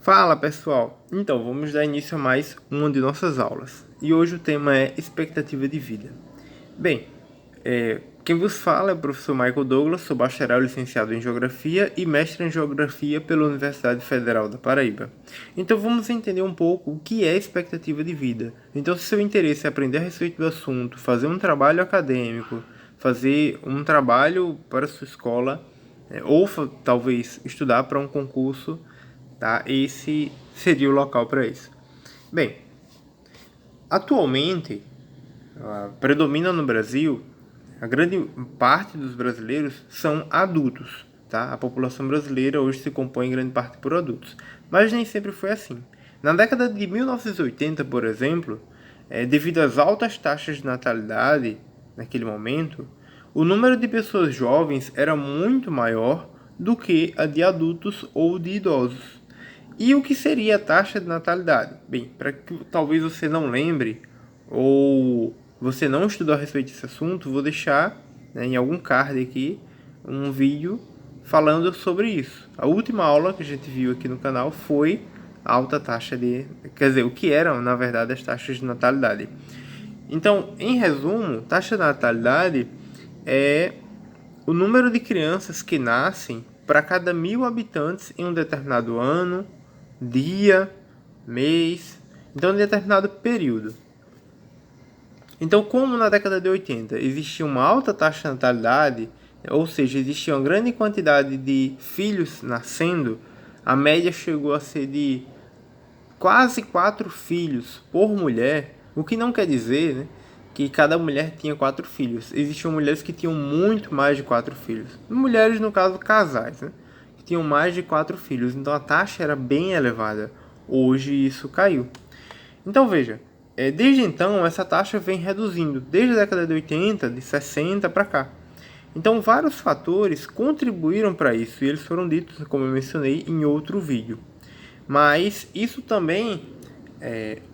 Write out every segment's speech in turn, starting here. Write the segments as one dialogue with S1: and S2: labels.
S1: Fala pessoal, então vamos dar início a mais uma de nossas aulas e hoje o tema é expectativa de vida. Bem, quem vos fala é o professor Michael Douglas, sou bacharel licenciado em Geografia e mestre em Geografia pela Universidade Federal da Paraíba. Então vamos entender um pouco o que é expectativa de vida. Então se seu interesse é aprender a respeito do assunto, fazer um trabalho acadêmico, fazer um trabalho para a sua escola, ou talvez estudar para um concurso, tá? Esse seria o local para isso. Bem, atualmente predomina no Brasil, a grande parte dos brasileiros são adultos, tá? A população brasileira hoje se compõe em grande parte por adultos, mas nem sempre foi assim. Na década de 1980, por exemplo, devido às altas taxas de natalidade naquele momento, o número de pessoas jovens era muito maior do que a de adultos ou de idosos. E o que seria a taxa de natalidade? Bem, para que talvez você não lembre ou você não estudou a respeito desse assunto, vou deixar, né, em algum card aqui um vídeo falando sobre isso. A última aula que a gente viu aqui no canal foi a alta taxa de... Quer dizer, o que eram, na verdade, as taxas de natalidade. Então, em resumo, taxa de natalidade é o número de crianças que nascem para cada 1.000 habitantes em um determinado ano, dia, mês, então em determinado período. Então, como na década de 80 existia uma alta taxa de natalidade, ou seja, existia uma grande quantidade de filhos nascendo, a média chegou a ser de quase 4 filhos por mulher, o que não quer dizer, né, que cada mulher tinha 4 filhos. Existiam mulheres que tinham muito mais de 4 filhos. Mulheres, no caso, casais, né, que tinham mais de 4 filhos. Então a taxa era bem elevada. Hoje isso caiu. Então veja, desde então essa taxa vem reduzindo, desde a década de 80, de 60 para cá. Então vários fatores contribuíram para isso e eles foram ditos, como eu mencionei, em outro vídeo. Mas isso também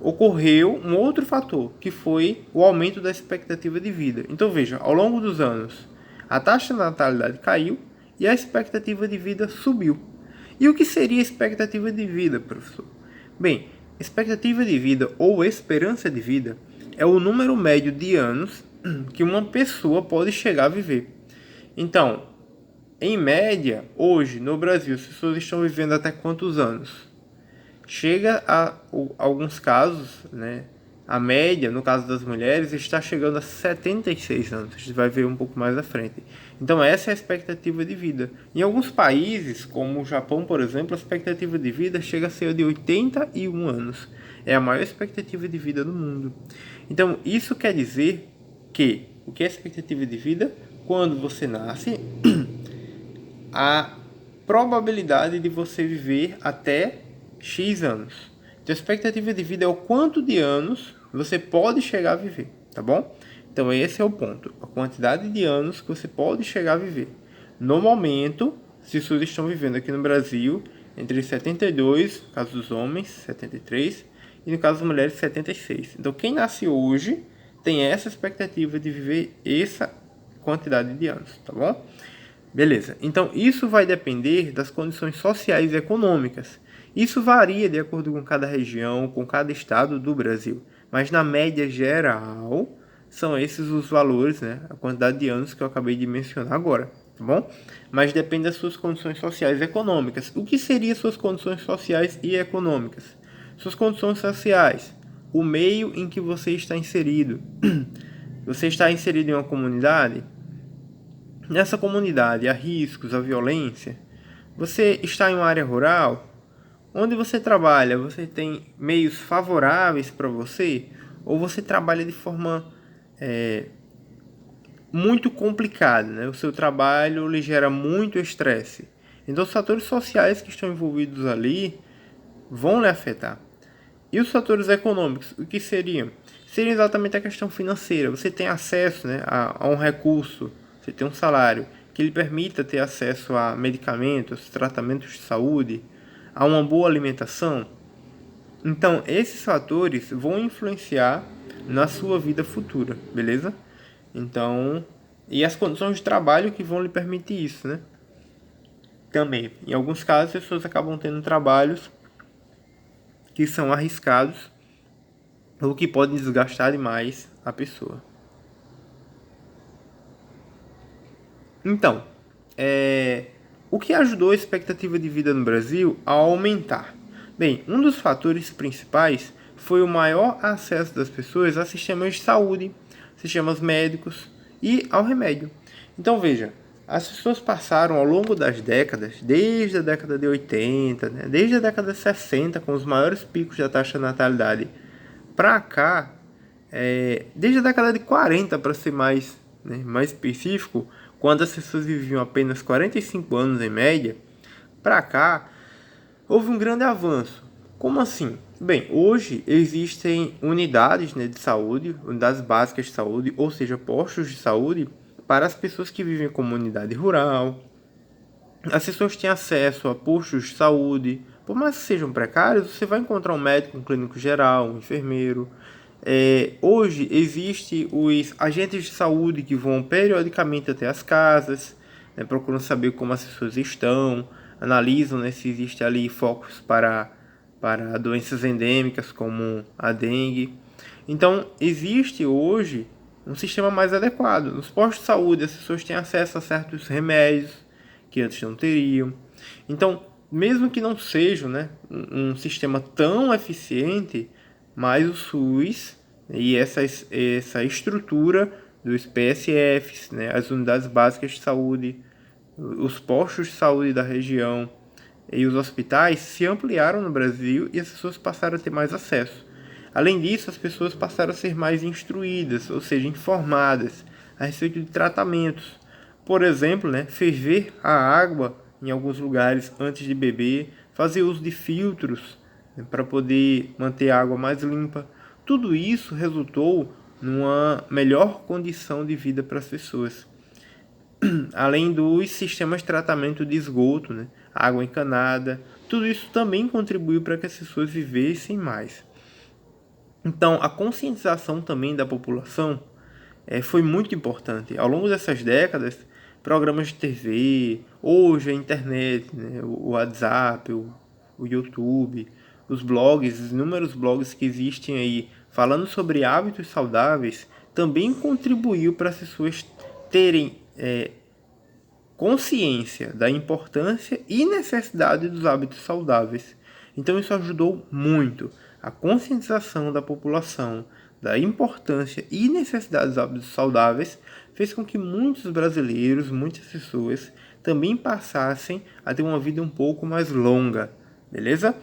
S1: ocorreu um outro fator, que foi o aumento da expectativa de vida. Então veja, ao longo dos anos, a taxa de natalidade caiu e a expectativa de vida subiu. E o que seria a expectativa de vida, professor? Bem, expectativa de vida ou esperança de vida é o número médio de anos que uma pessoa pode chegar a viver. Então, em média, hoje no Brasil, as pessoas estão vivendo até quantos anos? Chega a alguns casos, né? A média, no caso das mulheres, está chegando a 76 anos. A gente vai ver um pouco mais à frente. Então essa é a expectativa de vida. Em alguns países, como o Japão, por exemplo, a expectativa de vida chega a ser de 81 anos. É a maior expectativa de vida do mundo. Então isso quer dizer que o que é expectativa de vida? Quando você nasce, a probabilidade de você viver até X anos. Então a expectativa de vida é o quanto de anos você pode chegar a viver, tá bom? Então esse é o ponto, a quantidade de anos que você pode chegar a viver. No momento, as pessoas estão vivendo aqui no Brasil entre 72, no caso dos homens, 73, e no caso das mulheres, 76. Então quem nasce hoje tem essa expectativa de viver essa quantidade de anos, tá bom? Beleza, então isso vai depender das condições sociais e econômicas. Isso varia de acordo com cada região, com cada estado do Brasil. Mas na média geral, são esses os valores, né? A quantidade de anos que eu acabei de mencionar agora, tá bom? Mas depende das suas condições sociais e econômicas. O que seriam suas condições sociais e econômicas? Suas condições sociais, o meio em que você está inserido. Você está inserido em uma comunidade? Nessa comunidade há riscos, há violência? Você está em uma área rural? Onde você trabalha, você tem meios favoráveis para você? Ou você trabalha de forma muito complicada, né? O seu trabalho lhe gera muito estresse. Então os fatores sociais que estão envolvidos ali vão lhe afetar. E os fatores econômicos, o que seriam? Seria exatamente a questão financeira. Você tem acesso, né, a um recurso, você tem um salário que lhe permita ter acesso a medicamentos, tratamentos de saúde, a uma boa alimentação. Então, esses fatores vão influenciar na sua vida futura, beleza? Então, e as condições de trabalho que vão lhe permitir isso, né? Também, em alguns casos, as pessoas acabam tendo trabalhos que são arriscados ou que podem desgastar demais a pessoa. Então, o que ajudou a expectativa de vida no Brasil a aumentar? Bem, um dos fatores principais foi o maior acesso das pessoas a sistemas de saúde, sistemas médicos e ao remédio. Então veja, as pessoas passaram ao longo das décadas, desde a década de 80, né, desde a década de 60, com os maiores picos da taxa de natalidade, para cá, desde a década de 40, para ser mais específico, quando as pessoas viviam apenas 45 anos em média, para cá, houve um grande avanço. Como assim? Bem, hoje existem unidades, de saúde, unidades básicas de saúde, ou seja, postos de saúde, para as pessoas que vivem em comunidade rural. As pessoas têm acesso a postos de saúde. Por mais que sejam precários, você vai encontrar um médico, um clínico geral, um enfermeiro. Hoje existem os agentes de saúde que vão periodicamente até as casas, procuram saber como as pessoas estão, analisam, se existe ali focos para doenças endêmicas como a dengue. Então existe hoje um sistema mais adequado. Nos postos de saúde as pessoas têm acesso a certos remédios que antes não teriam. Então, mesmo que não seja um sistema tão eficiente, mas o SUS e essa estrutura dos PSFs, as unidades básicas de saúde, os postos de saúde da região e os hospitais se ampliaram no Brasil e as pessoas passaram a ter mais acesso. Além disso, as pessoas passaram a ser mais instruídas, ou seja, informadas a respeito de tratamentos. Por exemplo, ferver a água em alguns lugares antes de beber, fazer uso de filtros para poder manter a água mais limpa. Tudo isso resultou numa melhor condição de vida para as pessoas. Além dos sistemas de tratamento de esgoto, água encanada, tudo isso também contribuiu para que as pessoas vivessem mais. Então, a conscientização também da população foi muito importante. Ao longo dessas décadas, programas de TV, hoje a internet, o WhatsApp, o YouTube, os blogs, os inúmeros blogs que existem aí falando sobre hábitos saudáveis, também contribuiu para as pessoas terem consciência da importância e necessidade dos hábitos saudáveis. Então isso ajudou muito. A conscientização da população da importância e necessidade dos hábitos saudáveis fez com que muitos brasileiros, muitas pessoas, também passassem a ter uma vida um pouco mais longa, beleza?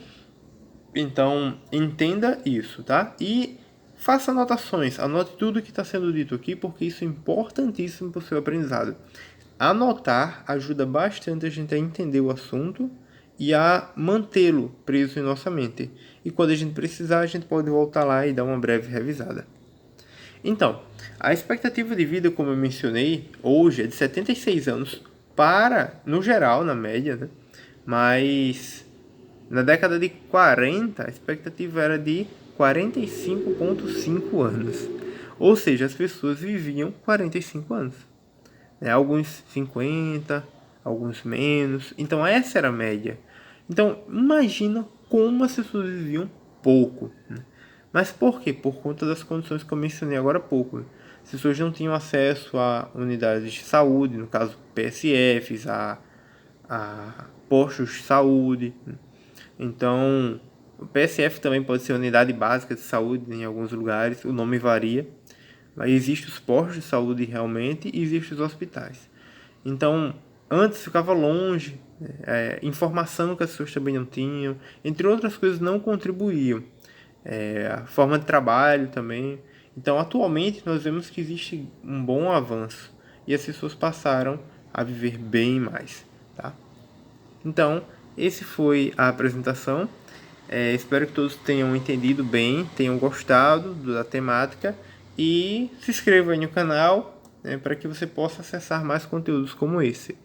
S1: Então, entenda isso, tá? E faça anotações, anote tudo que está sendo dito aqui, porque isso é importantíssimo para o seu aprendizado. Anotar ajuda bastante a gente a entender o assunto e a mantê-lo preso em nossa mente. E quando a gente precisar, a gente pode voltar lá e dar uma breve revisada. Então, a expectativa de vida, como eu mencionei, hoje é de 76 anos no geral, na média, mas na década de 40, a expectativa era de 45,5 anos. Ou seja, as pessoas viviam 45 anos. Alguns 50, alguns menos. Então essa era a média. Então imagina como as pessoas viviam pouco. Mas por quê? Por conta das condições que eu mencionei agora há pouco. As pessoas não tinham acesso a unidades de saúde, no caso PSFs, a postos de saúde. Então o PSF também pode ser unidade básica de saúde em alguns lugares, o nome varia. Mas existem os postos de saúde realmente e existem os hospitais. Então, antes ficava longe, informação que as pessoas também não tinham, entre outras coisas não contribuíam. A forma de trabalho também. Então, atualmente, nós vemos que existe um bom avanço e as pessoas passaram a viver bem mais. Tá? Então, esse foi a apresentação. Espero que todos tenham entendido bem, tenham gostado da temática. E se inscreva aí no canal, para que você possa acessar mais conteúdos como esse.